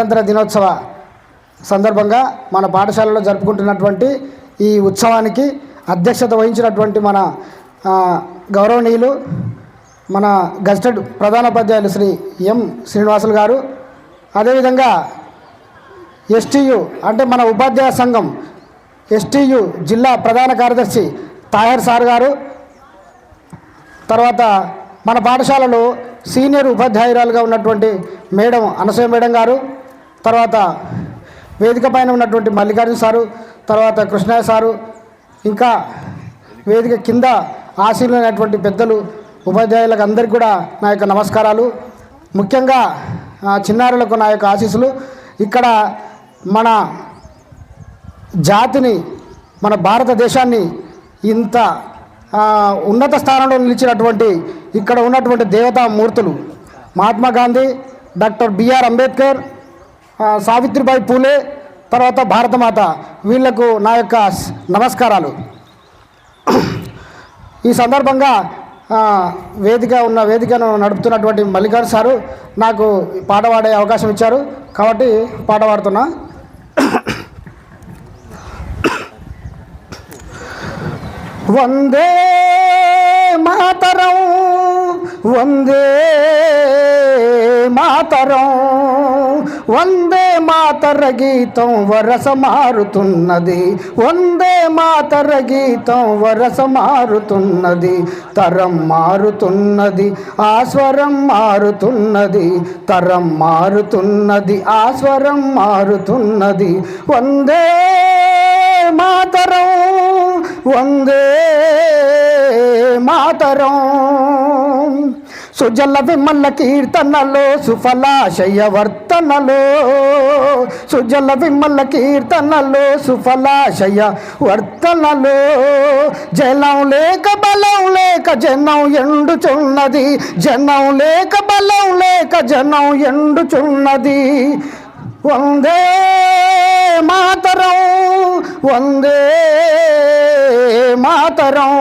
స్వాతంత్ర దినోత్సవ సందర్భంగా మన పాఠశాలలో జరుపుకుంటున్నటువంటి ఈ ఉత్సవానికి అధ్యక్షత వహించినటువంటి మన గౌరవనీయులు మన గజిటెడ్ ప్రధానోపాధ్యాయులు శ్రీ ఎం శ్రీనివాసులు గారు, అదేవిధంగా ఎస్టీయు అంటే మన ఉపాధ్యాయ సంఘం ఎస్టీయు జిల్లా ప్రధాన కార్యదర్శి తాహర్ సార్ గారు, తర్వాత మన పాఠశాలలో సీనియర్ ఉపాధ్యాయురాలుగా ఉన్నటువంటి మేడం అనసూయ మేడం గారు, తర్వాత వేదిక పైన ఉన్నటువంటి మల్లికార్జున సారు, తర్వాత కృష్ణయ్య సారు, ఇంకా వేదిక కింద ఆశీనులైనటువంటి పెద్దలు ఉపాధ్యాయులకు అందరికీ కూడా నా యొక్క నమస్కారాలు. ముఖ్యంగా చిన్నారులకు నా యొక్క ఆశీస్సులు. ఇక్కడ మన జాతిని, మన భారతదేశాన్ని ఇంత ఉన్నత స్థానంలో నిలిచినటువంటి ఇక్కడ ఉన్నటువంటి దేవతామూర్తులు మహాత్మా గాంధీ, డాక్టర్ బిఆర్ అంబేద్కర్, సావిత్రిబాయి పూలే, తర్వాత భారతమాత, వీళ్లకు నా యొక్క నమస్కారాలు. ఈ సందర్భంగా వేదికను నడుపుతున్నటువంటి మల్లికార్జున సారు నాకు పాట పాడే అవకాశం ఇచ్చారు కాబట్టి పాట పాడుతున్నా. వందే మాతరం వందే మాతరం వందే మాతర గీతం వరస మారుతున్నది, వందే మాతర గీతం వరస మారుతున్నది, తరం మారుతున్నది ఆస్వరం మారుతున్నది, తరం మారుతున్నది ఆస్వరం మారుతున్నది, వందే మాతరం వందే మాతరం. సుజల విమల కీర్తనలో సుఫలాశయ వర్తనలో, సుజల విమల కీర్తనలో సుఫలాశయ వర్తనలో, జనం లేక బలం లేక జనం ఎండుచున్నది, జనం లేక బలం లేక జనం ఎండుచున్నది, వందే మాతరం వందే మాతరం.